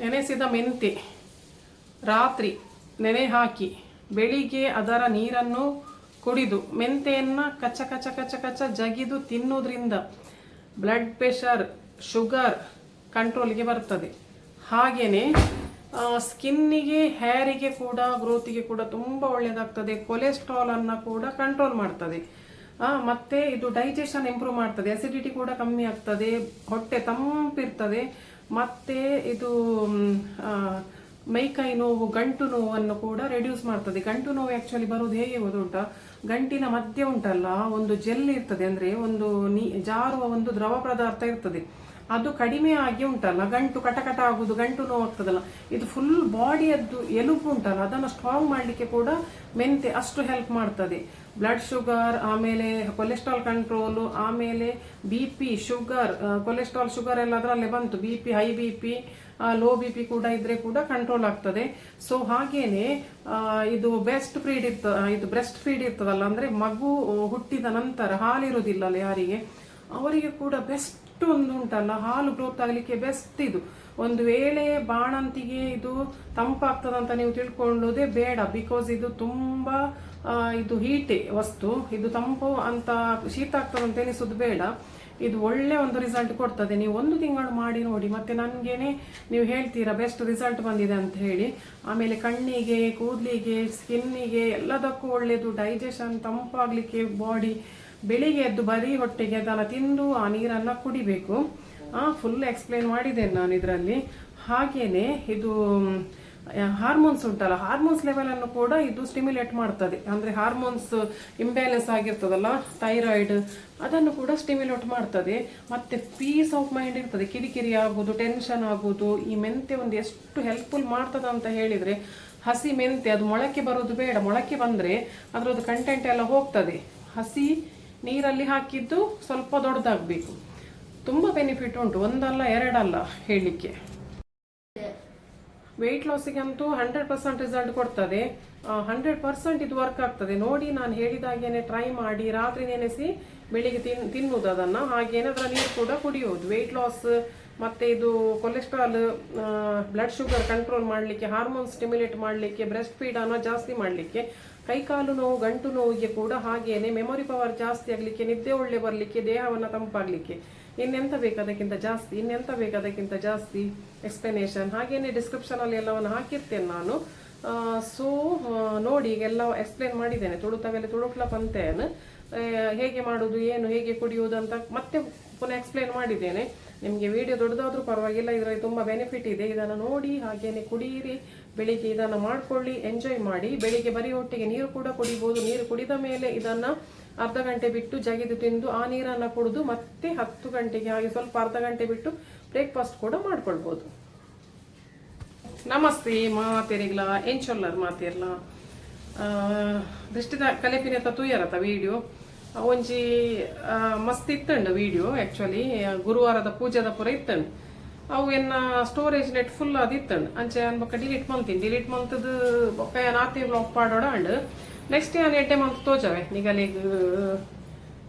ನೆನೆಸಿದ ಮೆಂತೆ ರಾತ್ರಿ ನೆನೆ ಹಾಕಿ ಬೆಳಿಗ್ಗೆ ಅದರ ನೀರನ್ನು ಕುಡಿದು ಮೆಂತೆಯನ್ನು ಕಚ್ಚ ಕಚ್ಚ ಕಚ್ಚ ಕಚ್ಚ ಜಗಿದು ತಿನ್ನೋದ್ರಿಂದ ಬ್ಲಡ್ ಪ್ರೆಷರ್ ಶುಗರ್ ಕಂಟ್ರೋಲ್ಗೆ ಬರ್ತದೆ. ಹಾಗೆಯೇ ಸ್ಕಿನ್ನಿಗೆ ಹೇರಿಗೆ ಕೂಡ ಗ್ರೋತಿಗೆ ಕೂಡ ತುಂಬ ಒಳ್ಳೆಯದಾಗ್ತದೆ. ಕೊಲೆಸ್ಟ್ರಾಲನ್ನು ಕೂಡ ಕಂಟ್ರೋಲ್ ಮಾಡ್ತದೆ. ಮತ್ತು ಇದು ಡೈಜೆಷನ್ ಇಂಪ್ರೂವ್ ಮಾಡ್ತದೆ. ಅಸಿಡಿಟಿ ಕೂಡ ಕಮ್ಮಿ ಆಗ್ತದೆ. ಹೊಟ್ಟೆ ತಂಪಿರ್ತದೆ. ಮತ್ತು ಇದು ಮೈಕೈ ನೋವು ಗಂಟು ನೋವನ್ನು ಕೂಡ ರೆಡ್ಯೂಸ್ ಮಾಡ್ತದೆ. ಗಂಟು ನೋವು ಆ್ಯಕ್ಚುಲಿ ಬರೋದು ಹೇಗೆ ಗೊತ್ತುಂಟ, ಗಂಟಿನ ಮಧ್ಯೆ ಉಂಟಲ್ಲ ಒಂದು ಜೆಲ್ ಇರ್ತದೆ, ಅಂದರೆ ಒಂದು ಜಾರುವ ಒಂದು ದ್ರವ ಪದಾರ್ಥ ಇರ್ತದೆ, ಅದು ಕಡಿಮೆ ಆಗಿ ಉಂಟಲ್ಲ ಗಂಟು ಕಟಕಟ ಆಗುದು, ಗಂಟು ನೋವು ಆಗ್ತದಲ್ಲ, ಇದು ಫುಲ್ ಬಾಡಿಯದ್ದು ಎಲುಬು ಉಂಟಲ್ಲ ಅದನ್ನು ಸ್ಟ್ರಾಂಗ್ ಮಾಡಲಿಕ್ಕೆ ಕೂಡ ಮೆಂತೆ ಅಷ್ಟು ಹೆಲ್ಪ್ ಮಾಡ್ತದೆ. ಬ್ಲಡ್ ಶುಗರ್, ಆಮೇಲೆ ಕೊಲೆಸ್ಟ್ರಾಲ್ ಕಂಟ್ರೋಲು, ಆಮೇಲೆ BP ಶುಗರ್, ಕೊಲೆಸ್ಟ್ರಾಲ್ ಶುಗರ್ ಎಲ್ಲ ಅದರಲ್ಲೇ ಬಂತು. BP high BP low BP ಕೂಡ ಇದ್ರೆ ಕೂಡ ಕಂಟ್ರೋಲ್ ಆಗ್ತದೆ. ಸೊ ಹಾಗೇನೆ ಇದು ಬ್ರೆಸ್ಟ್ ಫೀಡ್ ಇರ್ತದಲ್ಲ, ಅಂದ್ರೆ ಮಗು ಹುಟ್ಟಿದ ನಂತರ ಹಾಲಿರುವುದಿಲ್ಲಲ್ಲ ಯಾರಿಗೆ, ಅವರಿಗೆ ಕೂಡ ಬೆಸ್ಟ್ ಒಂದು ಉಂಟಲ್ಲ ಹಾಲು ಗ್ರೋತ್ ಆಗಲಿಕ್ಕೆ ಬೆಸ್ಟ್ ಇದು. ಒಂದು ವೇಳೆ ಬಾಣಂತಿಗೆ ಇದು ತಂಪಾಗ್ತದಂತ ನೀವು ತಿಳ್ಕೊಳ್ಳೋದೇ ಬೇಡ. ಬಿಕಾಸ್ ಇದು ತುಂಬಾ ಇದು ಹೀಟೆ ವಸ್ತು, ಇದು ತಂಪು ಅಂತ ಶೀತ ಆಗ್ತದಂತ ಎನಿಸೋದು ಬೇಡ. ಇದು ಒಳ್ಳೆ ಒಂದು ರಿಸಲ್ಟ್ ಕೊಡ್ತದೆ. ನೀವು 1 ತಿಂಗಳು ಮಾಡಿ ನೋಡಿ, ಮತ್ತೆ ನನಗೇನೆ ನೀವು ಹೇಳ್ತೀರಾ ಬೆಸ್ಟ್ ರಿಸಲ್ಟ್ ಬಂದಿದೆ ಅಂತ ಹೇಳಿ. ಆಮೇಲೆ ಕಣ್ಣಿಗೆ, ಕೂದಲಿಗೆ, ಸ್ಕಿನ್ನಿಗೆ ಎಲ್ಲದಕ್ಕೂ ಒಳ್ಳೆಯದು. ಡೈಜೆಷನ್ ತಂಪಾಗ್ಲಿಕ್ಕೆ ಬಾಡಿ. ಬೆಳಿಗ್ಗೆ ಎದ್ದು ಬರೀ ಹೊಟ್ಟೆಗೆ ಅದನ್ನು ತಿಂದು ಆ ನೀರನ್ನು ಕುಡಿಬೇಕು. ಫುಲ್ ಎಕ್ಸ್ಪ್ಲೇನ್ ಮಾಡಿದ್ದೇನೆ ನಾನು ಇದರಲ್ಲಿ. ಹಾಗೇನೆ ಇದು ಹಾರ್ಮೋನ್ಸ್ ಉಂಟಲ್ಲ, ಹಾರ್ಮೋನ್ಸ್ ಲೆವೆಲ್ ಅನ್ನು ಕೂಡ ಇದು ಸ್ಟಿಮ್ಯುಲೇಟ್ ಮಾಡ್ತದೆ. ಅಂದ್ರೆ ಹಾರ್ಮೋನ್ಸ್ ಇಂಬ್ಯಾಲೆನ್ಸ್ ಆಗಿರ್ತದಲ್ಲ, ಥೈರಾಯ್ಡ್, ಅದನ್ನು ಕೂಡ ಸ್ಟಿಮ್ಯುಲೇಟ್ ಮಾಡ್ತದೆ. ಮತ್ತೆ ಪೀಸ್ ಆಫ್ ಮೈಂಡ್ ಇರ್ತದೆ, ಕಿರಿಕಿರಿ ಆಗೋದು, ಟೆನ್ಷನ್ ಆಗೋದು. ಈ ಮೆಂತೆ ಒಂದು ಎಷ್ಟು ಹೆಲ್ಪ್ಫುಲ್ ಮಾಡ್ತದ ಅಂತ ಹೇಳಿದ್ರೆ, ಹಸಿ ಮೆಂತೆ ಅದು ಮೊಳಕೆ ಬರೋದು ಬೇಡ. ಮೊಳಕೆ ಬಂದ್ರೆ ಅದರದ್ದು ಕಂಟೆಂಟ್ ಎಲ್ಲ ಹೋಗ್ತದೆ. ಹಸಿ ನೀರಲ್ಲಿ ಹಾಕಿದ್ದು ಸ್ವಲ್ಪ ದೊಡ್ಡದಾಗಬೇಕು. ತುಂಬ ಬೆನಿಫಿಟ್ ಉಂಟು, ಒಂದಲ್ಲ ಎರಡಲ್ಲ ಹೇಳಲಿಕ್ಕೆ. ವೆಯ್ಟ್ ಲಾಸಿಗಂತೂ 100% ರಿಸಲ್ಟ್ ಕೊಡ್ತದೆ. 100% ಇದು ವರ್ಕ್ ಆಗ್ತದೆ. ನೋಡಿ, ನಾನು ಹೇಳಿದಾಗೇನೆ ಟ್ರೈ ಮಾಡಿ. ರಾತ್ರಿ ನೆನೆಸಿ ಬೆಳಿಗ್ಗೆ ತಿನ್ನುವುದು ಅದನ್ನು. ಹಾಗೇನೆ ಅದರ ನೀರು ಕೂಡ ಕುಡಿಯೋದು. ವೆಯ್ಟ್ ಲಾಸ್ ಮತ್ತೆ ಇದು ಕೊಲೆಸ್ಟ್ರಾಲ್, ಬ್ಲಡ್ ಶುಗರ್ ಕಂಟ್ರೋಲ್ ಮಾಡಲಿಕ್ಕೆ, ಹಾರ್ಮೋನ್ ಸ್ಟಿಮ್ಯುಲೇಟ್ ಮಾಡಲಿಕ್ಕೆ, ಬ್ರೆಸ್ಟ್ ಫೀಡ್ ಅನ್ನು ಜಾಸ್ತಿ ಮಾಡಲಿಕ್ಕೆ, ಕೈಕಾಲು ನೋವು ಗಂಟು ನೋವಿಗೆ ಕೂಡ, ಹಾಗೇನೆ ಮೆಮೊರಿ ಪವರ್ ಜಾಸ್ತಿ ಆಗಲಿಕ್ಕೆ, ನಿದ್ದೆ ಒಳ್ಳೆ ಬರಲಿಕ್ಕೆ, ದೇಹವನ್ನು ತಂಪಾಗಲಿಕ್ಕೆ. ಇನ್ನೆಂತ ಬೇಕು ಅದಕ್ಕಿಂತ ಜಾಸ್ತಿ ಎಕ್ಸ್ಪ್ಲನೇಷನ್ ಹಾಗೇನೆ ಡಿಸ್ಕ್ರಿಪ್ಷನಲ್ಲಿ ಎಲ್ಲವನ್ನು ಹಾಕಿರ್ತೇನೆ ನಾನು. ಸೊ ನೋಡಿ, ಈಗೆಲ್ಲ ಎಕ್ಸ್ಪ್ಲೇನ್ ಮಾಡಿದ್ದೇನೆ. ತುಳುತವೆಲ್ಲ ತುಳುಕ್ಲ ಪಂತೇನು ಹೇಗೆ ಮಾಡುದು, ಏನು ಹೇಗೆ ಕುಡಿಯುವುದು ಅಂತ ಮತ್ತೆ ಪುನಃ ಎಕ್ಸ್ಪ್ಲೇನ್ ಮಾಡಿದ್ದೇನೆ. ನಿಮಗೆ ವಿಡಿಯೋ ದೊಡ್ಡದಾದ್ರೂ ಪರವಾಗಿಲ್ಲ, ಇದರಲ್ಲಿ ತುಂಬ ಬೆನಿಫಿಟ್ ಇದೆ. ಇದನ್ನು ನೋಡಿ ಹಾಗೇನೆ ಕುಡಿಯಿರಿ. ಬೆಳಿಗ್ಗೆ ಇದನ್ನು ಮಾಡ್ಕೊಳ್ಳಿ, ಎಂಜಾಯ್ ಮಾಡಿ. ಬೆಳಿಗ್ಗೆ ಬರೀ ಹೊಟ್ಟೆಗೆ ನೀರು ಕೂಡ ಕುಡಿಬಹುದು. ನೀರು ಕುಡಿದ ಮೇಲೆ ಇದನ್ನು ಅರ್ಧ ಗಂಟೆ ಬಿಟ್ಟು ಜಗಿದು ತಿಂದು ಆ ನೀರನ್ನು ಕುಡಿದು ಮತ್ತೆ 10 ಗಂಟೆಗೆ ಹಾಗೆ ಸ್ವಲ್ಪ ಅರ್ಧ ಗಂಟೆ ಬಿಟ್ಟು ಬ್ರೇಕ್ಫಾಸ್ಟ್ ಕೂಡ ಮಾಡ್ಕೊಳ್ಬೋದು. ನಮಸ್ತೆ ಮಾತೇರಿಗ್ಲ ಎಂಚೊಲ್ಲರ್ ಮಾತೇರ್ಲ ದೃಷ್ಟಿದ ಕಲೆಪಿನ ತೂಯರತ ವಿಡಿಯೋ ಒಂಜಿ ಮಸ್ತ್ ಇತ್ತಂಡು ವಿಡಿಯೋ. ಆ್ಯಕ್ಚುಲಿ ಗುರುವಾರದ ಪೂಜೆದ ಪೂರ ಇತ್ತಂಡು. ಅವು ಎನ್ನ ಸ್ಟೋರೇಜ್ ನೆಟ್ ಫುಲ್ ಅದು ಇತ್ತಂಡು. ಅಂಚೆ ಅನ್ಬಕ್ಕ ಡಿಲೀಟ್ ಮಂತದ್ದು ಬೊಕ್ಕ ನಾತಿ ಬ್ಲಾಕ್ ಪಾಡೋಡ ಅಂಡ್ ನೆಕ್ಸ್ಟ್ ನಾನು 8 ಮಂತ್ ತೋಜವೆ ನಿಗಲಿಗೆ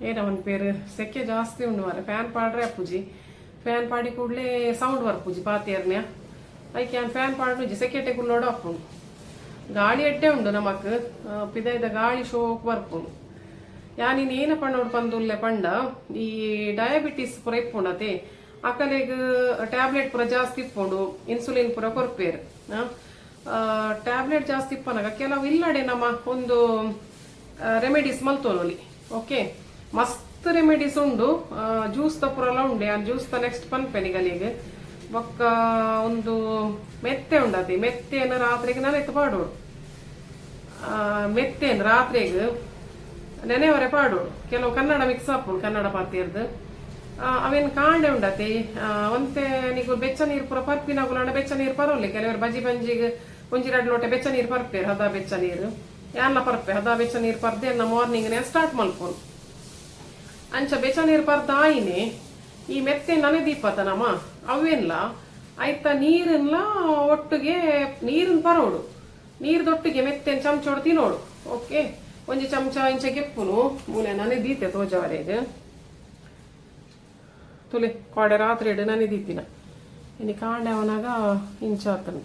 ಏನ ಒಂದು ಪೇರು ಸೆಕೆ ಜಾಸ್ತಿ ಉಂಡು ಮಾರೆ. ಫ್ಯಾನ್ ಪಾಡ್ರೆ ಅಪ್ಪುಜಿ, ಫ್ಯಾನ್ ಪಾಡಿ ಕೂಡಲೇ ಸೌಂಡ್ ಬರ್ಪುಜಿ ಪಾತಿಯರ್ನ್ಯ ಐಕೆ ಫ್ಯಾನ್ ಪಾಡ್ನುಜಿ ಸೆಕೆಟೆ ಕುಲ್ಲೋಡು ಅಪ್ಪುಂಡು. ಗಾಳಿ ಎಡ್ಡೆ ಉಂಡು ನಮಕ್ ಪಿದೈದ ಗಾಳಿ ಶೋಕ್ ಬರ್ಪುಂಡು. ಯಾನಿನ್ ಏನ ಪಣ್ಣೋಡು ಪಂದುಲ್ಲೆ ಪಂಡ ಈ ಡಯಾಬಿಟಿಸ್ ಪುರ ಇಪ್ಪುಂಡತೆ ಅಕಲೆಗ್ ಟ್ಯಾಬ್ಲೆಟ್ ಪುರ ಜಾಸ್ತಿ ಇಪ್ಪುಂಡು, ಇನ್ಸುಲಿನ್ ಪುರ ಕೊರ್ಪೇರು. ಟ್ಯಾಬ್ಲೆಟ್ ಜಾಸ್ತಿ ಇಪ್ಪನಾಗ ಕೆಲವು ಇಲ್ಲಡೆ ನಮ್ಮ ಒಂದು ರೆಮಿಡೀಸ್ ಮಲ್ತೋನೊಲಿ. ಓಕೆ, ಮಸ್ತ್ ರೆಮಿಡೀಸ್ ಉಂಡು. ಜ್ಯೂಸ್ ದ ಪುರ ಎಲ್ಲ ಉಂಡೆ. ಆ ಜ್ಯೂಸ್ ದ ನೆಕ್ಸ್ಟ್ ಪನ್ಪೆನಿಗಲಿಗೆ ಬೊಕ್ಕ ಒಂದು ಮೆತ್ತೆ ಉಂಡತಿ. ಮೆತ್ತೆಯನ್ನು ರಾತ್ರಿಗೆ ನೆನೆತ್ತು ಪಾಡೋಡು. ಮೆತ್ತೆಯನ್ನು ರಾತ್ರಿಗೆ ನೆನೆಯವರೆ ಪಾಡೋಡು. ಕೆಲವು ಕನ್ನಡ ಮಿಕ್ಸ್ ಹಾಪುಂಡು, ಕನ್ನಡ ಪಾತಿಯರ್ದು. ಅವೇನು ಕಾಂಡೆ ಉಂಡತಿ. ಒಂತೆ ನೀವು ಬೆಚ್ಚ ನೀರು ಪುರ ಪರ್ಪಿನಾಗುಲಾಂಡ ಬೆಚ್ಚ ನೀರು ಪರೋಲಿ. ಕೆಲವರು ಬಜಿಗೆ 1-2 ಲೋಟ ಬೆಚ್ಚ ನೀರು ಪರ್ಪೇರು. ಹದ ಬೆಚ್ಚ ನೀರು ಯಾನ ಪರ್ಪೆ. ಹದ ಬೆಚ್ಚ ನೀರು ಪರ್ದೆ ಮಾರ್ನಿಂಗ್ ಸ್ಟಾರ್ಟ್ ಮಲ್ಪೋನು. ಅಂಚ ಬೆಚ್ಚ ನೀರು ಪರ್ದ ಆಯಿನೆ ಈ ಮೆತ್ತೆ ನನೆದೀಪತ ನಮ್ಮ ಅವೇನ್ಲ ಆಯ್ತಾ ನೀರನ್ಲ ಒಟ್ಟಿಗೆ ನೀರನ್ನ ಪರೋಡು. ನೀರ್ದೊಟ್ಟಿಗೆ ಮೆತ್ತೆ ಚಮಚೋಡು ತಿನ್ನೋಡು. ಓಕೆ, ಒಂಜಿ ಚಮಚ ಇಂಚ ಗೆಪ್ಪುನು ಮೂಲೆ ನನೆದೀತೆ ತೋಜವರೆಗೆ ತುಲೆ ಕಾಡೆ ರಾತ್ರಿ ಇಡು ನನೆದೀತಿನ. ಇನ್ನು ಕಾಂಡೆ ಅವನಾಗ ಇಂಚಾತನು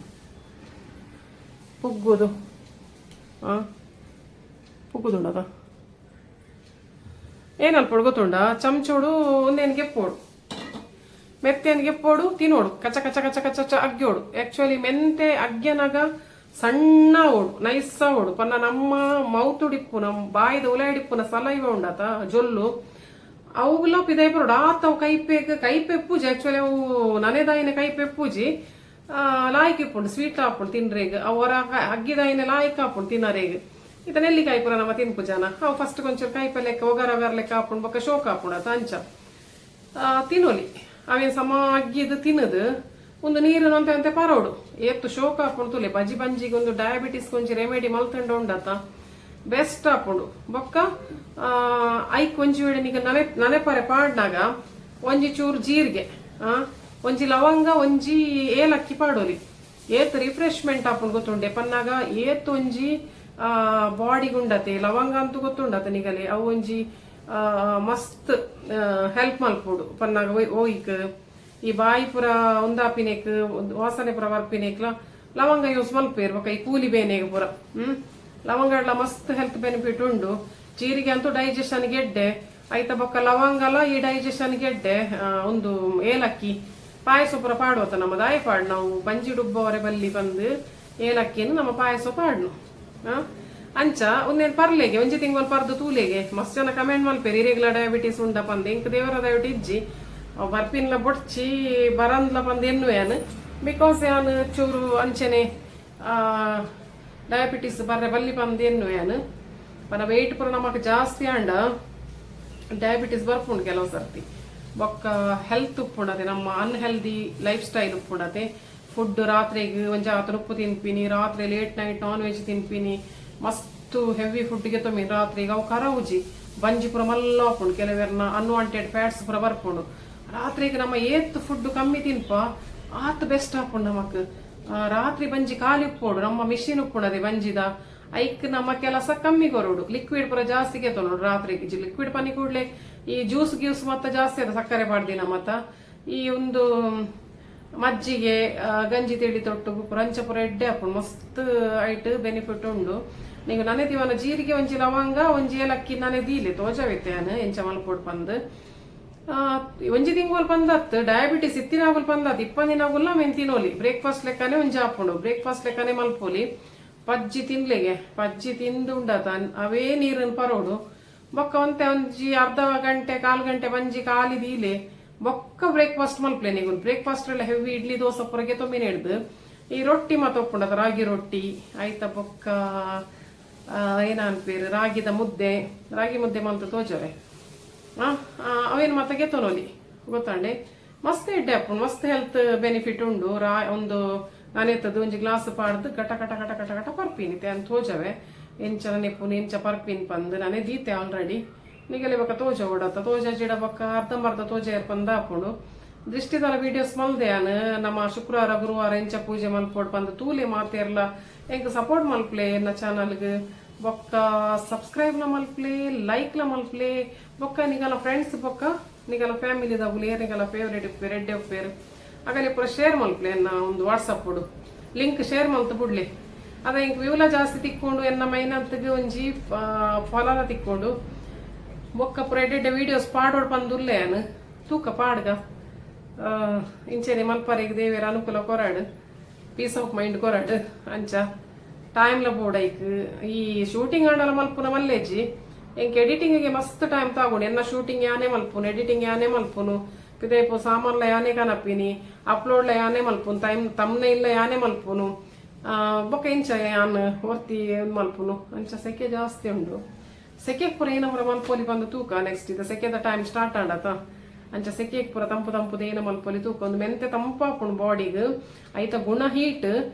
ಪುಗ್ಗುದು ಪುಗ್ಗುದುಂಡದ ಏನಲ್ಪ ಗೊತ್ತುಂಡ ಚಮಚೋಡು ಒಂದೇನು ಗೆಪ್ಪೋಡು ಮೆತ್ತೆನ್ ಗೆಪ್ಪೋಡು ತಿನ್ನೋಡು ಕಚ ಕಚ ಕಚ ಕಚ ಅಗ್ಗೋಡು ಆಕ್ಚುಲಿ ಮೆಂತೆ ಅಗ್ಗೆನಾಗ ಸಣ್ಣ ಓಡು ನೈಸ ಓಡು ಪನ್ನ ನಮ್ಮ ಮೌತುಡಿಪ್ಪು ನಮ್ಮ ಬಾಯಿದ ಉಲಾಡಿಪ್ಪುನ ಸಲೈವ ಉಂಡತ ಜೊಲ್ಲು ಅವುಗಳ ಪಿದೈಪರೋಡು ಆತವು ಕೈಪೆಪ್ಪುಜಿ ಆಕ್ಚುಲಿ ಅವು ನನೆದಾಯಿನ ಕೈಪೆಪ್ಪುಜಿ ಲಾಯ್ಕ್ ಇಪ್ಪುಂಡು ಸ್ವೀಟ್ ಹಾಪುಂಡು ತಿನ್ರೇಗ ಅವರ ಅಗ್ಗಿದಾಯಿನ ಲಾಯ್ಕ್ ಹಾಪುಂಡು ತಿನ್ನರೇಗ ಇತ ನೆಲ್ಲಿಕಾಯಿ ಪುರ ನಮ್ಮ ತಿನ್ಪು ಜನ ಅವು ಫಸ್ಟ್ ಕೊಂಚೂರು ಕಾಯಿಪಲ್ಯ ಲೆಕ್ಕ ಒಗರ ಲೆಕ್ಕ ಹಾಪುಂಡು ಬೊಕ್ಕ ಶೋಕ ಹಾಪುಂಡು ಅತ ಅಂಚ ತಿನ್ನೋಲಿ ಅವೇನು ಸಮ ಅಗ್ಗಿದು ತಿನ್ನದು ಒಂದು ನೀರು ಅಂತ ಪರೋಡು ಎತ್ತು ಶೋಕ ಹಾಕೊಂಡು ತುಲೆ ಬಜ್ಜಿ ಬಂಜಿಗೆ ಒಂದು ಡಯಾಬಿಟಿಸ್ ಕೊಂಚಿ ರೆಮಿಡಿ ಮಲ್ತಂಡು ಉಂಡತ ಬೆಸ್ಟ್ ಹಾಕೊಂಡು ಬೊಕ್ಕ ಐಕ್ ಒಂಜಿ ವೇಳೆ ನಿಗ ನನೆಪರೆ ಪಾಡ್ನಾಗ ಒಂಜಿ ಚೂರು ಜೀರಿಗೆ ಒಂಜಿ ಲವಂಗ ಒಂಜಿ ಏಲಕ್ಕಿ ಪಾಡೋಲಿ ಏತ್ ರಿಫ್ರೆಶ್ಮೆಂಟ್ ಹಾಕೊಂಡು ಗೊತ್ತುಂಡೆ ಪನ್ನಾಗ ಏತ್ ಒಂಜಿ ಬಾಡಿ ಗುಂಡತೆ ಲವಂಗ ಅಂತೂ ಗೊತ್ತುಂಡತ ನಿಗಲೆ ಅವು ಒಂಜಿ ಮಸ್ತ್ ಹೆಲ್ಪ್ ಮಲ್ಪೋಡು ಪನ್ನಾಗ ಓಯ್ಕ್ ಈ ಬಾಯಿ ಪುರ ಒಂದಾಪಿನೇಕ್ ವಾಸನೆ ಪುರ ಬರ್ಪಿನೇಕ್ಲ ಲವಂಗ ಯೂಸ್ ಮಲ್ಪೇರ್ ಬೊಕ್ಕ ಈ ಕೂಲಿ ಬೇನೆಗೆ ಪುರ ಲವಂಗ ಮಸ್ತ್ ಹೆಲ್ತ್ ಬೆನಿಫಿಟ್ ಉಂಡು ಜೀರಿಗೆ ಅಂತೂ ಡೈಜೆಷನ್ ಗೆಡ್ಡೆ ಐತ ಬೊಕ್ಕ ಲವಂಗಲ ಈ ಡೈಜೆಷನ್ ಗೆಡ್ಡೆ ಒಂದು ಏಲಕ್ಕಿ ಪಾಯಸ ಪುರ ಪಾಡುವತ್ತ ನಮ್ಮ ದಾಯ ಪಾಡ್ ನಾವು ಬಂಜಿ ಡುಬ್ಬವರೆ ಬಲ್ಲಿ ಬಂದು ಏಲಕ್ಕಿಯನ್ನು ನಮ್ಮ ಪಾಯಸ ಪಾಡ್ನು ಅಂಚ ಒಂದೇನು ಪರ್ಲೆಗೆ ಒಂಜಿ ತಿಂಗಳು ಪರ್ದು ತೂಲೆಗೆ ಮಸ್ತ್ ಜನ ಕಮೆಂಟ್ ಮಲ್ಪೇರಿ ಇರೆಗ್ಯುಲರ್ ಡಯಾಬಿಟೀಸ್ ಉಂಡ ಪಂದ್ ಇಂಕ್ ದೇವರ ದಯವಿಟ್ಟು ಇಜ್ಜಿ ಬರ್ಪಿನ್ಲ ಬೊಡ್ಚಿ ಬರಂದ್ಲ ಪಂದ್ ಎನ್ನುವೇನು ಬಿಕಾಸ್ ಯಾನು ಚೂರು ಅಂಚೆನೆ ಡಯಾಬಿಟೀಸ್ ಬರ್ರೆ ಬಲ್ಲಿ ಪಂದ್ ಎನ್ನುವೇನು ಪನ ವೆಯ್ಟ್ ಪುರ ನಮಕ್ ಜಾಸ್ತಿ ಅಂಡ ಡಯಾಬಿಟೀಸ್ ಬರ್ಪುಂಡು ಕೆಲವು ಸರ್ತಿ ಬೊಕ್ಕ ಹೆಲ್ತ್ ಉಪ್ಪುಂಡತೆ ನಮ್ಮ ಅನ್ಹೆಲ್ದಿ ಲೈಫ್ ಸ್ಟೈಲ್ ಉಪ್ಪುಂಡತೆ ಫುಡ್ ರಾತ್ರಿಗೆ ಒಂಜಿ ಆತನ ಉಪ್ಪು ತಿನ್ಪಿನಿ ರಾತ್ರಿ ಲೇಟ್ ನೈಟ್ ನಾನ್ ವೆಜ್ ತಿನ್ಪಿನಿ ಮಸ್ತ್ ಹೆವಿ ಫುಡ್ಗೆ ತೊಮ್ಮಿನಿ ರಾತ್ರಿಗೆ ಅವು ಕರವುಜಿ ಬಂಜಿ ಪುರ ಮಲ್ಲ ಹಾಪುಂಡು ಕೆಲವೆರ್ನ ಅನ್ವಾಂಟೆಡ್ ಫ್ಯಾಟ್ಸ್ ಪುರ ಬರ್ಪುಂಡು ರಾತ್ರಿಗೆ ನಮ್ಮ ಏತ್ ಫುಡ್ ಕಮ್ಮಿ ತಿನ್ಪ ಆತ್ ಬೆಸ್ಟ್ ಹಾಪುಂಡು ನಮಕ್ ರಾತ್ರಿ ಬಂಜಿ ಖಾಲಿ ಉಪ್ಪೋಡು ನಮ್ಮ ಮಿಷಿನ್ ಉಪ್ಪುಂಡದೆ ಬಂಜಿದ ಐಕ್ ನಮ್ಮ ಕೆಲಸ ಕಮ್ಮಿ ಕೊರೋಡು ಲಿಕ್ವಿಡ್ ಪುರ ಜಾಸ್ತಿ ಗೆತ್ತೋಡು ರಾತ್ರಿಗೆ ಲಿಕ್ವಿಡ್ ಪನಿ ಕೂಡ್ಲೆ ಈ ಜ್ಯೂಸ್ ಗ್ಯೂಸ್ ಮತ್ತ ಜಾಸ್ತಿ ಅದ ಸಕ್ಕರೆ ಪಾಡ್ದಿನ ಮತ್ತ ಈ ಒಂದು ಮಜ್ಜಿಗೆ ಗಂಜಿ ತಿಳಿ ತೊಟ್ಟು ಪುರಂಚ ಪುರ ಎಡ್ಡೆ ಹಾಪುಂಡು ಮಸ್ತ್ ಐಟ್ ಬೆನಿಫಿಟ್ ಉಂಡು ನೀವು ನನೆ ದಿವನ ಜೀರಿಗೆ ಒಂಜಿ ಲವಂಗ ಒಂಜಿ ಏಲಕ್ಕಿ ನನೆ ದೀಲೆ ತೋಜವಿತ್ತೇನು ಎಂಚ ಮಲ್ಪೋಡು ಪಂದ್ ಒಂಜಿ ತಿಂಗಳು ಪಂದತ್ ಡಯಾಬಿಟಿಸ್ ಇತ್ತಿನಾಗುಲ್ ಪಂದತ್ ಇಪ್ಪಂದಿನಾಗುಲ್ಲ ಮೆನ್ ತಿನ್ನೋಲಿ ಬ್ರೇಕ್ಫಾಸ್ಟ್ ಲೆಕ್ಕನೆ ಒಂಜಿ ಹಾಪುಂಡು ಬ್ರೇಕ್ಫಾಸ್ಟ್ ಲೆಕ್ಕನೆ ಮಲ್ಪೋಲಿ ಪಜ್ಜಿ ತಿನ್ಲೆಗೆ ಪಜ್ಜಿ ತಿಂದು ಉಂಡತ ಅವೇ ನೀರನ್ನು ಪರೋಡು ಬೊಕ್ಕ ಒಂತೆ ಒಂಜಿ ಅರ್ಧ ಗಂಟೆ ಕಾಲು ಗಂಟೆ ಬಂಜಿ ಖಾಲಿ ದೀಲೆ ಬೊಕ್ಕ ಬ್ರೇಕ್ಫಾಸ್ಟ್ ಮಲ್ಪಲೆ ನೀವು ಬ್ರೇಕ್ಫಾಸ್ಟ್ ಎಲ್ಲ ಹೆವಿ ಇಡ್ಲಿ ದೋಸೆ ಪುರಗೆ ತೊಮ್ಮಿನ ಹಿಡ್ದು ಈ ರೊಟ್ಟಿ ಮತ್ತ ಒಪ್ಪುಂಡತ ರಾಗಿ ರೊಟ್ಟಿ ಆಯ್ತ ಬೊಕ್ಕ ಏನನ್ಪೇರು ರಾಗಿದ ಮುದ್ದೆ ರಾಗಿ ಮುದ್ದೆ ಮಲ್ತು ತೋಜವೆ ಅವೇನು ಮತ್ತೆ ಗೆತ್ತೋನೋಲಿ ಗೊತ್ತಾಂಡೆ ಮಸ್ತ್ ಎಡ್ಡೆ ಹಾಪುಂಡು ಮಸ್ತ್ ಹೆಲ್ತ್ ಬೆನಿಫಿಟ್ ಉಂಡು ಒಂದು ನಾನೆತ್ತದು ಒಂಜಿ ಗ್ಲಾಸ್ ಪಾಡ್ದು ಕಟ ಕಟ ಕಟ ಕಟ ಕಟ ಪರ್ಪೀನಿ ಅಂತ ತೋಜವೆ ಎಂಚ ನೆಪ್ಪುನು ಎಂಚ ಪರ್ಪೀನ್ ಪಂದ್ ನಾನೇ ದೀತೆ ಆಲ್ರೆಡಿ ನಿಗಲೆ ಬೊಕ್ಕ ತೋಜ ಓಡತ್ತ ತೋಜ ಜಿಡ ಬೊಕ್ಕ ಅರ್ಧಂಬರ್ಧ ತೋಜ ಏರ್ಪಂದ ಹಾಪುಂಡು ದೃಷ್ಟಿದಲ ವಿಡಿಯೋಸ್ ಮಲ್ದೆಯಾನು ನಮ್ಮ ಶುಕ್ರವಾರ ಗುರುವಾರ ಎಂಚ ಪೂಜೆ ಮಲ್ಪೋಡ್ ಬಂದು ತೂಲೆ ಮಾತೇರ್ಲ ಎಂಕ್ ಸಪೋರ್ಟ್ ಮಲ್ಪ್ಲೆ ಎನ್ನ ಚಾನಲ್ಗೆ ಬೊಕ್ಕ ಸಬ್ಸ್ಕ್ರೈಬ್ ಲ ಮಲ್ಪ್ಲೆ ಲೈಕ್ ಲ ಮಲ್ಪ್ಲೆ ಬೊಕ್ಕ ನಿಗಲ ಫ್ರೆಂಡ್ಸ್ ಬೊಕ್ಕ ನಿಗಲ ಫ್ಯಾಮಿಲಿದಾಗುಲು ಏನಿಗಲ ಫೇವ್ರೇಟ್ ಉಪ್ಪೇರು ಎಡ್ಡೆ ಉಪ್ಪೇರು ಆಗಲೇ ಪೂರ ಶೇರ್ ಮಲ್ಪ್ಲೆ ಎನ್ನ ಒಂದು ವಾಟ್ಸಪ್ ಕೊಡು ಲಿಂಕ್ ಶೇರ್ ಮಲ್ತು ಬಿಡ್ಲಿ ಅದ ಇಂಕ್ ವ್ಯೂಲ ಜಾಸ್ತಿ ತಿಕ್ಕೊಂಡು ಎನ್ನ ಮೈನಂತಗೆ ಒಂಜಿ ಫಾಲೋನ ತಿಕ್ಕೊಂಡು ಬೊಕ್ಕ ಪೂರ ಎಡ್ಡೆ ವಿಡಿಯೋಸ್ ಪಾಡೋಡ್ ಪಂದುಲ್ಲೇನು ತೂಕ ಪಾಡ್ಗ ಇಂಚೆನೆ ಮಲ್ಪರೆಗೆ ದೇವೇರ ಅನುಕೂಲ ಕೊರಾಡು ಪೀಸ್ ಆಫ್ ಮೈಂಡ್ ಕೊರಾಡು ಅಂಚ ಟೈಮ್ಲ ಬೋಡೈಕ್ ಈ ಶೂಟಿಂಗ್ ಆಡಲ ಮಲ್ಪುನ ಮಲ್ಲೇಜಿ ಎಂಕ್ ಎಡಿಟಿಂಗ್ಗೆ ಮಸ್ತ್ ಟೈಮ್ ತಗೊಂಡು ಎನ್ನ ಶೂಟಿಂಗ್ ಯಾನೇ ಮಲ್ಪುನು ಎಡಿಟಿಂಗ್ ಯಾನೇ ಮಲ್ಪುನು ಪಿದೇಪು ಸಾಮಾನ್ಲ ಯಾನೇ ಕನಪಿನಿ ಅಪ್ಲೋಡ್ಲ ಯಾನೇ ಮಲ್ಪುನು ತಮ್ನೆ ಇಲ್ಲ ಯಾನೇ ಮಲ್ಪುನು ಬೊಕ್ಕ ಇಂಚ ಯಾನ್ ಒರ್ತಿ ಮಲ್ಪುನು ಅಂಚ ಸೆಕೆ ಜಾಸ್ತಿ ಉಂಡು ಸೆಕೆ ಪುರ ಏನವರ ಮಲ್ಪೋಲಿ ಬಂದು ತೂಕ ನೆಕ್ಸ್ಟ್ ಇದು ಸೆಕೆದ ಟೈಮ್ ಸ್ಟಾರ್ಟ್ ಆಡತ ಅಂಚ ಸೆಕೆ ಪುರ ತಂಪು ತಂಪುದ ಏನ ಮಲ್ಪೊಲಿ ತೂಕ ಒಂದು ಮೆಂತೆ ತಂಪಾಪುಂಡು ಬಾಡಿಗೆ ಐತ ಗುಣ ಹೀಟ್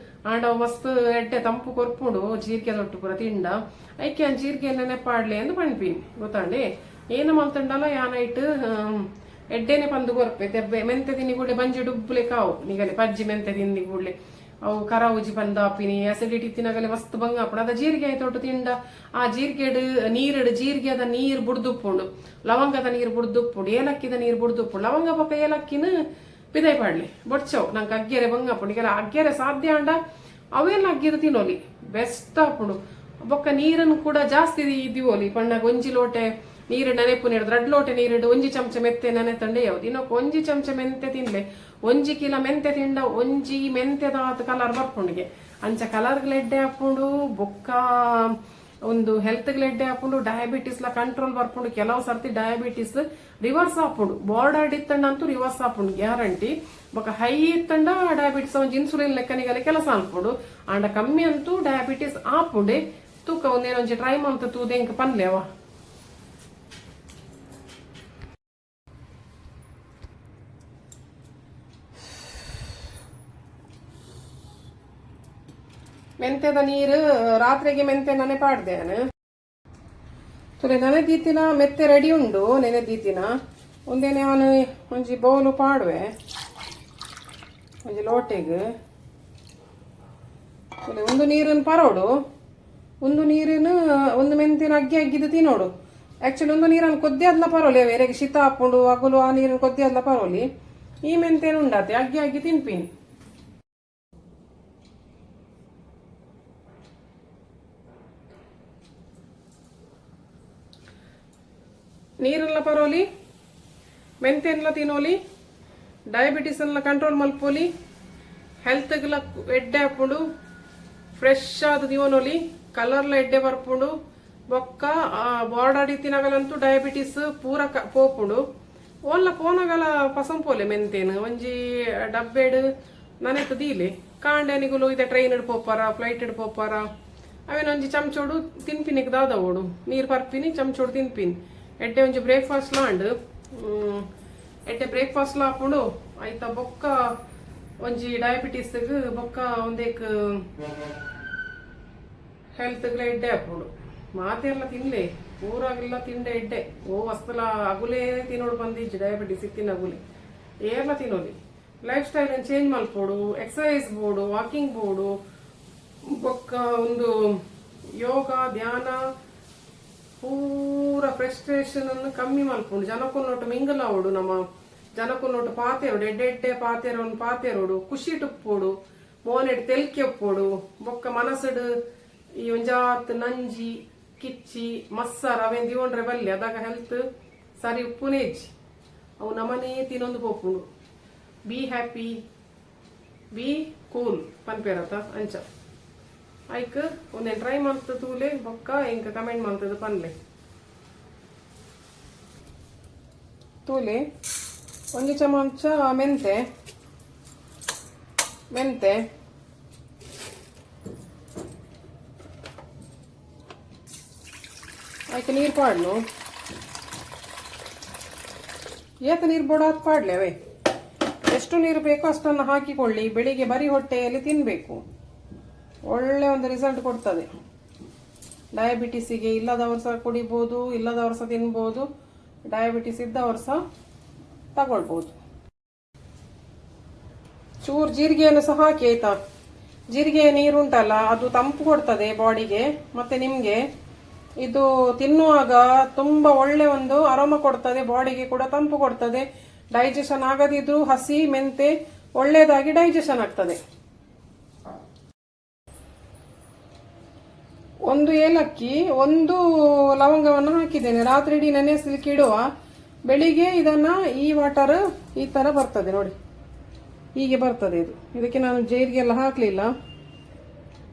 ಆಂಡ ಮಸ್ತ್ ಎಡ್ಡೆ ತಂಪು ಕೊರ್ಪುಂಡು ಜೀರಿಗೆ ತೊಟ್ಟು ಪುರ ತಿಂಡ ಐಕೆ ಅನ್ ಜೀರಿಗೆ ನೆನೆಪಾಡ್ಲಿ ಎಂದು ಪಣ್ಪೀನಿ ಗೊತ್ತಾಂಡೆ ಏನು ಮಲ್ತಂಡಲ್ಲ ಯಾನೈಟ್ ಎಡ್ಡೆನೆ ಪಂದು ಕೊರ್ಪೆ ತೆಬ್ಬೆ ಮೆಂತೆ ತಿನ್ನಿ ಕೂಡಲೇ ಬಂಜಿ ಡುಬ್ಬುಲೆ ಕಾವು ನಿಗಲೆ ಪಜ್ಜಿ ಮೆಂತೆ ತಿಂದಿ ಕೂಡಲೇ ಅವು ಕರಾವುಜಿ ಬಂದಾಪಿನಿ ಅಸಿಡಿಟಿ ತಿನ್ನಗಲೆ ಮಸ್ತ್ ಬಂಗ ಹಾಪುಂಡು ಅದ ಜೀರಿಗೆ ತೊಟ್ಟು ತಿಂಡ ಆ ಜೀರಿಗೆಡ್ ನೀರಿಡು ಜೀರಿಗೆ ಅದ ನೀರು ಬುಡ್ದುಪ್ಪುಂಡು ಲವಂಗದ ನೀರು ಬುಡ್ದುಪ್ಪುಂಡು ಏಲಕ್ಕಿದ ನೀರು ಬುಡ್ದುಪ್ಪುಂಡು ಲವಂಗ ಪಕ್ಕ ಏಲಕ್ಕಿನ ಪಿದೈ ಪಾಡ್ಲಿ ಬೊಡ್ಚವು ನಂಗೆ ಅಗ್ಗೆರೆ ಬಂಗಪ್ಪುಂಡು ಕೆಲ ಅಗ್ಗೆರೆ ಸಾಧ್ಯ ಅಂಡ ಅವೆಲ್ಲ ಅಗ್ಗೆರೆ ತಿನ್ನೋಲಿ ಬೆಸ್ಟ್ ಆಪುಂಡು ಬೊಕ್ಕ ನೀರನ್ನು ಕೂಡ ಜಾಸ್ತಿ ಇದೀವೋಲಿ ಪಂಡ ಒಂಜಿ ಲೋಟೆ ನೀರು ನೆನೆಪು ನೀರು 2 ಲೋಟೆ ನೀರಿಡು 1 ಚಮಚ ಮೆತ್ತೆ ನೆನೆ ತಂಡೆ ಯಾವ್ದು ಇನ್ನೊಕ್ಕ 1 ಚಮಚ ಮೆಂತೆ ತಿನ್ಲೆ 1 ಕಿಲೋ ಮೆಂತೆ ತಿಂಡ 1 ಮೆಂತೆದ ಕಲರ್ ಬರ್ಪುಂಡಿಗೆ ಅಂಚ ಕಲರ್ಗ್ಲೆಡ್ಡೆ ಹಾಕೊಂಡು ಬೊಕ್ಕ ಒಂದು ಹೆಲ್ತ್ಗ್ಲೆಡ್ಡೆ ಹಾಕೊಂಡು ಡಯಾಬಿಟಿಸ್ ಲ ಕಂಟ್ರೋಲ್ ಬರ್ಪುಂಡು ಕೆಲವು ಸರ್ತಿ ಡಯಾಬಿಟಿಸ್ ರಿವರ್ಸ್ ಹಾಪುಂಡು ಬಾರ್ಡರ್ ಇತ್ತಂಡ ಅಂತೂ ರಿವರ್ಸ್ ಹಾಪುಂಡು ಗ್ಯಾರಂಟಿ ಬೊಕ್ಕ ಹೈ ಇತ್ತಂಡ ಡಯಾಬಿಟಿಸ್ ಒಂಜಿ ಇನ್ಸುಲಿನ್ ಲೆಕ್ಕನಿಗಲೆ ಕೆಲಸ ಅನ್ಪುಂಡು ಅಂಡ ಕಮ್ಮಿ ಅಂತೂ ಡಯಾಬಿಟಿಸ್ ಆಪುಂಡೆ ತೂಕ ಒಂದೇನೊಂಜಿ ಟ್ರೈ ಮಂತ್ ತೂದೆಂಕ್ ಪನ್ಲೆ ಅವ ಮೆಂತೆದ ನೀರು ರಾತ್ರಿಗೆ ಮೆಂತೆ ನೆನೆ ಪಾಡ್ದೇನು ತುಲೆ ನೆನೆದೀತಿನ ಮೆತ್ತೆ ರೆಡಿ ಉಂಡು ನೆನೆದೀತಿನ ಒಂದೇನೆ ಅವನು ಒಂಜಿ ಬೌಲು ಪಾಡುವೆ ಒಂಜಿ ಲೋಟೆಗೆ ತುಲೆ ಒಂದು ನೀರನ್ನು ಪರೋಡು ಒಂದು ನೀರಿನ ಒಂದು ಮೆಂತಿನ ಅಗ್ಗಿ ಅಗ್ಗಿದ್ದು ತಿನ್ನೋಡು ಆಕ್ಚುಲಿ ಒಂದು ನೀರನ್ನು ಕೊದ್ದಿ ಅದ್ಲ ಪರೋಲಿ ಬೇರೆಗೆ ಶೀತ ಹಾಕೊಂಡು ಅಗಲು ಆ ನೀರನ್ನು ಕೊದ್ದಿ ಅದ್ಲ ಪರೋಲಿ ಈ ಮೆಂತೇನು ಉಂಡಾತೆ ಅಗ್ಗಿ ಅಗ್ಗಿ ತಿನ್ಪೀನಿ ನೀರೆಲ್ಲ ಪರೋಲಿ ಮೆಂತೆಲ್ಲ ತಿನ್ನೋಲಿ ಡಯಾಬಿಟಿಸ್ ಎಲ್ಲ ಕಂಟ್ರೋಲ್ ಮಲ್ಪೋಲಿ ಹೆಲ್ತ್ಗೆಲ್ಲ ಎಡ್ಡೆ ಹಾಕೊಂಡು ಫ್ರೆಶ್ ಆದ ದಿವನೋಲಿ ಕಲರ್ಲ ಎಡ್ಡೆ ಬರ್ಪುಂಡು ಬೊಕ್ಕ ಬಾರ್ಡರ್ ತಿನ್ನಗಲಂತೂ ಡಯಾಬಿಟಿಸ್ ಪೂರ ಪೋಪುಂಡು ಓಲ್ಲ ಪೋನಗಲ ಪಸಂಪೋಲೆ ಮೆಂತೇನು ಒಂಜಿ ಡಬ್ಬೆಡ್ ನನೆತ ದೀಲೆ ಕಾಂಡೆನಿಗುಲು ಇದೆ ಟ್ರೈನ್ ಇಡ್ ಪೋಪಾರ ಫ್ಲೈಟ್ ಇಡ್ ಪೋಪಾರ ಅವೇನೊಂಜಿ ಚಮಚೋಡು ತಿನ್ಪಿನಿಗೆ ದಾದವೋಡು ನೀರು ಪರ್ಪಿನಿ ಚಮಚೋಡು ತಿನ್ಪಿನಿ ಎಡ್ಡೆ ಒಂಜಿ ಬ್ರೇಕ್ಫಾಸ್ಟ್ ಲಾಂಡ್ ಎಡ್ಡೆ ಬ್ರೇಕ್ಫಾಸ್ಟ್ ಹಾಕೊಂಡು ಆಯ್ತಾ ಬೊಕ್ಕ ಒಂಜಿ ಡಯಾಬಿಟಿಸ್ ಬೊಕ್ಕ ಒಂದೇಕ್ ಹೆಲ್ತ್ಗೆಲ್ಲ ಎಡ್ಡೆ ಹಾಕೊಂಡು ಮಾತೆಲ್ಲ ತಿನ್ಲೆ ಊರಾಗೆಲ್ಲ ತಿಂಡೆ ಎಡ್ಡೆ ಓ ವಸ್ತುಲ ಅಗುಲೇ ತಿನ್ನೋಡು ಬಂದಿಜ್ಜಿ ಡಯಾಬಿಟಿಸ್ ಇತ್ತಿನ ಅಗುಲಿ ಏರ್ಲ ತಿನ್ನೋಲಿ ಲೈಫ್ ಸ್ಟೈಲ್ ಚೇಂಜ್ ಮಲ್ಪೋಡು ಎಕ್ಸರ್ಸೈಸ್ ಬೋಡು ವಾಕಿಂಗ್ ಬೋಡು ಬೊಕ್ಕ ಒಂದು ಯೋಗ ಧ್ಯಾನ ಪೂರ ಫ್ರಸ್ಟ್ರೇಷನ್ ಅನ್ನು ಕಮ್ಮಿ ಮಲ್ಪುಂಡು ಜನಕ್ಕೊಂದೊಟ್ಟು ಮಿಂಗಲ್ ಆವೋಡು ನಮ್ಮ ಜನಕ್ಕೊಂದೊಟ್ಟು ಪಾತೆರೋಡು ಎಡ್ಡೆ ಪಾತೆರೋಡು ಪಾತೆರೋಡು ಖುಷಿ ಟುಪ್ಪೋಡು ಮೋನೆಡ್ ತೆಲ್ಕೆ ಒಪ್ಪೋಡು ಬೊಕ್ಕ ಮನಸ್ಸಡು ಈ ಒಂಜಾತ್ ನಂಜಿ ಕಿಚ್ಚಿ ಮಸ್ಸಾರ ಅವೇನ್ ದಿವೊಂಡ್ರೆ ಬಲ್ಲೆ ಅದಾಗ ಹೆಲ್ತ್ ಸರಿ ಉಪ್ಪುನೇಜಿ ಅವು ನಮನೇ ತಿನ್ನೊಂದು ಪೋಪುಂಡು ಬಿ ಹ್ಯಾಪಿ ಬಿ ಕೂಲ್ ಪನ್ಪೇರತ ಅಂಚ ಐಕ್ ಒಂದೇನು ಟ್ರೈ ಮಾಡ್ತ ತೂಲೆ ಬೊಕ್ಕ ಇಂಕ ಕಮೆಂಟ್ ಮಾಡ್ತದ ಪನ್ಲೆ ತೂಲೆ ಒಂಜಿ ಚಮಚ ಮೆಂತೆ ಆಯ್ತು ನೀರು ಪಾಡ್ನು ಏತ ನೀರು ಬೋಡಾತ್ ಪಾಡ್ಲೆ ಅವೇ ಎಷ್ಟು ನೀರು ಬೇಕೋ ಅಷ್ಟನ್ನು ಹಾಕಿಕೊಳ್ಳಿ ಬೆಳಿಗ್ಗೆ ಬರೀ ಹೊಟ್ಟೆಯಲ್ಲಿ ತಿನ್ನಬೇಕು ಒಳ್ಳೆ ಒಂದು ರಿಸಲ್ಟ್ ಕೊಡ್ತದೆ ಡಯಾಬಿಟಿಸಿಗೆ ಇಲ್ಲದವರು ಸಹ ಕುಡಿಬೋದು ಇಲ್ಲದವರು ಸಹ ತಿನ್ಬೋದು ಡಯಾಬಿಟಿಸ್ ಇದ್ದವರು ಸಹ ತಗೊಳ್ಬೋದು ಚೂರು ಜೀರಿಗೆಯನ್ನು ಸಹ ಹಾಕಿ ಆಯ್ತಾ ಜೀರಿಗೆ ನೀರು ಉಂಟಲ್ಲ ಅದು ತಂಪು ಕೊಡ್ತದೆ ಬಾಡಿಗೆ ಮತ್ತೆ ನಿಮಗೆ ಇದು ತಿನ್ನುವಾಗ ತುಂಬಾ ಒಳ್ಳೆ ಒಂದು ಅರೋಮ ಕೊಡ್ತದೆ ಬಾಡಿಗೆ ಕೂಡ ತಂಪು ಕೊಡ್ತದೆ ಡೈಜೆಷನ್ ಆಗದಿದ್ರು ಹಸಿ ಮೆಂತೆ ಒಳ್ಳೆಯದಾಗಿ ಡೈಜೆಷನ್ ಆಗ್ತದೆ ಒಂದು ಏಲಕ್ಕಿ ಒಂದು ಲವಂಗವನ್ನು ಹಾಕಿದ್ದೇನೆ ರಾತ್ರಿ ಇಡೀ ನೆನೆಸಲಿಕ್ಕೆ ಇಡುವ ಬೆಳಿಗ್ಗೆ ಇದನ್ನ ಈ ವಾಟರ್ ಈ ತರ ಬರ್ತದೆ ನೋಡಿ ಹೀಗೆ ಬರ್ತದೆ ಇದಕ್ಕೆ ನಾನು ಜೀರಿಗೆ ಎಲ್ಲ ಹಾಕಲಿಲ್ಲ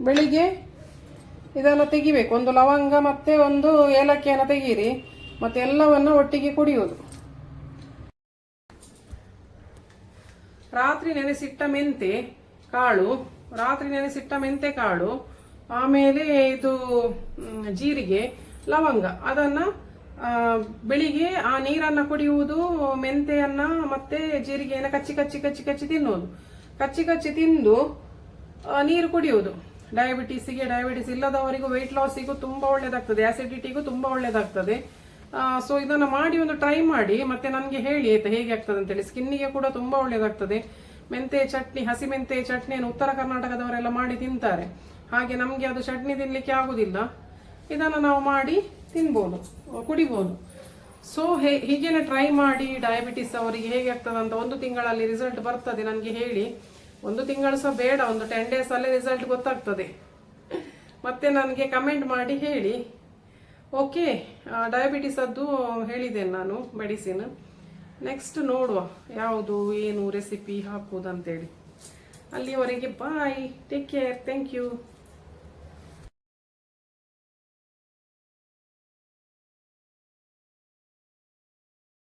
ಬೆಳಿಗ್ಗೆ ಇದೆಲ್ಲ ತೆಗಿಬೇಕು ಒಂದು ಲವಂಗ ಮತ್ತೆ ಒಂದು ಏಲಕ್ಕಿಯನ್ನು ತೆಗೀರಿ ಮತ್ತೆ ಎಲ್ಲವನ್ನ ಒಟ್ಟಿಗೆ ಕುಡಿಯೋದು ರಾತ್ರಿ ನೆನೆಸಿಟ್ಟ ಮೆಂತೆ ಕಾಳು ಆಮೇಲೆ ಇದು ಜೀರಿಗೆ ಲವಂಗ ಅದನ್ನ ಬೆಳಿಗ್ಗೆ ಆ ನೀರನ್ನ ಕುಡಿಯುವುದು ಮೆಂತೆಯನ್ನ ಮತ್ತೆ ಜೀರಿಗೆಯನ್ನ ಕಚ್ಚಿ ತಿನ್ನೋದು ಕಚ್ಚಿ ತಿಂದು ನೀರು ಕುಡಿಯುವುದು ಡಯಾಬಿಟಿಸ್ ಇಲ್ಲದವರಿಗೂ ವೆಯ್ಟ್ ಲಾಸಿಗೂ ತುಂಬಾ ಒಳ್ಳೇದಾಗ್ತದೆ ಆಸಿಡಿಟಿಗೂ ತುಂಬಾ ಒಳ್ಳೇದಾಗ್ತದೆ ಸೊ ಇದನ್ನ ಮಾಡಿ ಒಂದು ಟ್ರೈ ಮಾಡಿ ಮತ್ತೆ ನನಗೆ ಹೇಳಿ ಆಯ್ತಾ ಹೇಗೆ ಆಗ್ತದೆ ಅಂತೇಳಿ ಸ್ಕಿನ್ನಿಗೆ ಕೂಡ ತುಂಬಾ ಒಳ್ಳೇದಾಗ್ತದೆ ಮೆಂತೆ ಚಟ್ನಿ ಹಸಿ ಮೆಂತೆ ಚಟ್ನಿಯನ್ನು ಉತ್ತರ ಕರ್ನಾಟಕದವರೆಲ್ಲ ಮಾಡಿ ತಿಂತಾರೆ ಹಾಗೆ ನಮಗೆ ಅದು ಚಟ್ನಿ ತಿನ್ಲಿಕ್ಕೆ ಆಗುದಿಲ್ಲ ಇದನ್ನು ನಾವು ಮಾಡಿ ತಿನ್ಬೋದು ಕುಡಿಬೋದು ಸೊ ಹೀಗೇನೆ ಟ್ರೈ ಮಾಡಿ, ಡಯಾಬಿಟಿಸ್ ಅವರಿಗೆ ಹೇಗೆ ಆಗ್ತದೆ ಅಂತ 1 ತಿಂಗಳಲ್ಲಿ ರಿಸಲ್ಟ್ ಬರ್ತದೆ ನನಗೆ ಹೇಳಿ. 1 ತಿಂಗಳು ಸಹ ಬೇಡ, ಒಂದು 10 ಡೇಸ್ ಅಲ್ಲೇ ರಿಸಲ್ಟ್ ಗೊತ್ತಾಗ್ತದೆ. ಮತ್ತೆ ನನಗೆ ಕಮೆಂಟ್ ಮಾಡಿ ಹೇಳಿ. ಓಕೆ, ಡಯಾಬಿಟಿಸ್ ಅದ್ದು ಹೇಳಿದ್ದೇನೆ ನಾನು ಮೆಡಿಸಿನ್. ನೆಕ್ಸ್ಟ್ ನೋಡುವ ಯಾವುದು ಏನು ರೆಸಿಪಿ ಹಾಕುವುದಂತೇಳಿ. ಅಲ್ಲಿವರೆಗೆ ಬಾಯ್, ಟೇಕ್ ಕೇರ್, ಥ್ಯಾಂಕ್ ಯು.